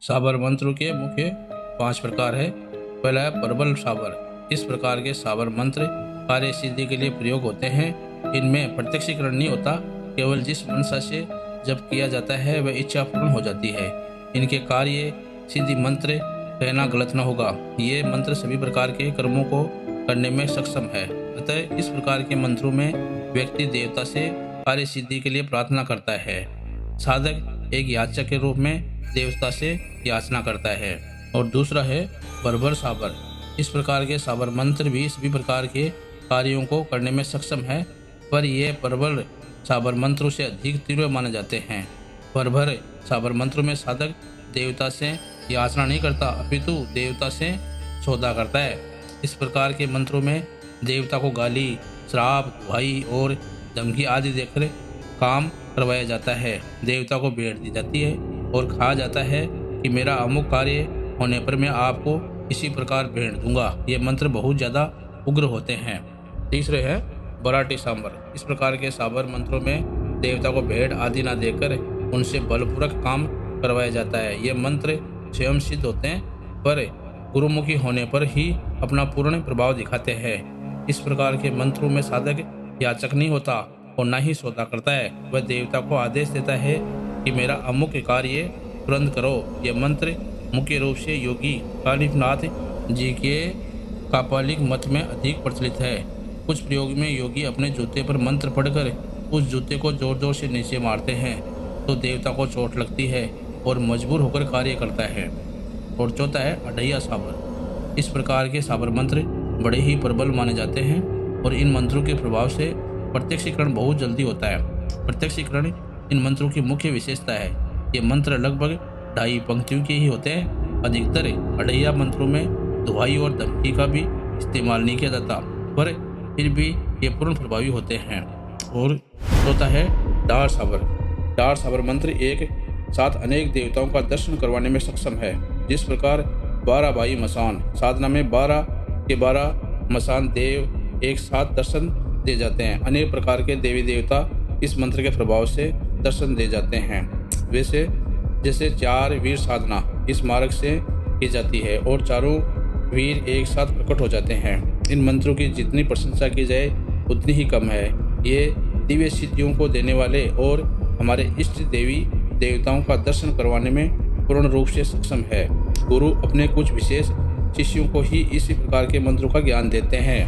साबर मंत्रों के मुख्य 5 प्रकार है। पहला है प्रबल साबर। इस प्रकार के साबर मंत्र कार्य सिद्धि के लिए प्रयोग होते हैं। इनमें प्रत्यक्षीकरण नहीं होता, केवल जिस मनसा से जब किया जाता है वह इच्छा पूर्ण हो जाती है। इनके कार्य सिद्धि मंत्र कहना गलत न होगा। ये मंत्र सभी प्रकार के कर्मों को करने में सक्षम है। अतः इस प्रकार के मंत्रों में व्यक्ति देवता से कार्य सिद्धि के लिए प्रार्थना करता है। साधक एक याचक के रूप में देवता से याचना करता है। और दूसरा है बर्बर साबर। इस प्रकार के साबर मंत्र भी सभी प्रकार के कार्यों को करने में सक्षम है, पर ये प्रबल साबर मंत्रों से अधिक तीव्र माने जाते हैं। बर्बर साबर मंत्रों में साधक देवता से याचना नहीं करता, अपितु देवता से सौदा करता है। इस प्रकार के मंत्रों में देवता को गाली, श्राप, दुहाई और धमकी आदि देकर काम करवाया जाता है। देवता को भेंट दी जाती है और कहा जाता है कि मेरा अमुक कार्य होने पर मैं आपको इसी प्रकार भेंट दूंगा। ये मंत्र बहुत ज़्यादा उग्र होते हैं। तीसरे हैं बराटी सांबर। इस प्रकार के साबर मंत्रों में देवता को भेंट आदि न देकर उनसे बलपूर्वक काम करवाया जाता है। ये मंत्र स्वयं सिद्ध होते हैं, पर गुरुमुखी होने पर ही अपना पूर्ण प्रभाव दिखाते हैं। इस प्रकार के मंत्रों में साधक याचक नहीं होता और न ही सौदा करता है, वह देवता को आदेश देता है कि मेरा अमुक कार्य तुरंत करो। यह मंत्र मुख्य रूप से योगी कालीपनाथ जी के कापालिक मत में अधिक प्रचलित है। कुछ प्रयोग में योगी अपने जूते पर मंत्र पढ़कर उस जूते को जोर जोर से नीचे मारते हैं तो देवता को चोट लगती है और मजबूर होकर कार्य करता है। और चौथा है अढ़ैया साबर। इस प्रकार के साबर मंत्र बड़े ही प्रबल माने जाते हैं और इन मंत्रों के प्रभाव से प्रत्यक्षीकरण बहुत जल्दी होता है। प्रत्यक्षीकरण इन मंत्रों की मुख्य विशेषता है। ये मंत्र लगभग 2.5 पंक्तियों के ही होते हैं। अधिकतर अढ़ैया मंत्रों में दुहाई और धमकी का भी इस्तेमाल नहीं किया जाता, पर फिर भी ये पूर्ण प्रभावी होते हैं। और चौथा है डार साबर। डार साबर मंत्र एक साथ अनेक देवताओं का दर्शन करवाने में सक्षम है। जिस प्रकार 12 भाई मसान साधना में 12 के 12 मसान देव एक साथ दर्शन दे जाते हैं। अनेक प्रकार के देवी देवता इस मंत्र के प्रभाव से दर्शन दे जाते हैं। वैसे जैसे 4 वीर साधना इस मार्ग से की जाती है और चारों वीर एक साथ प्रकट हो जाते हैं। इन मंत्रों की जितनी प्रशंसा की जाए उतनी ही कम है। ये दिव्य सिद्धियों को देने वाले और हमारे इष्ट देवी देवताओं का दर्शन करवाने में पूर्ण रूप से सक्षम है। गुरु अपने कुछ विशेष शिष्यों को ही इसी प्रकार के मंत्रों का ज्ञान देते हैं।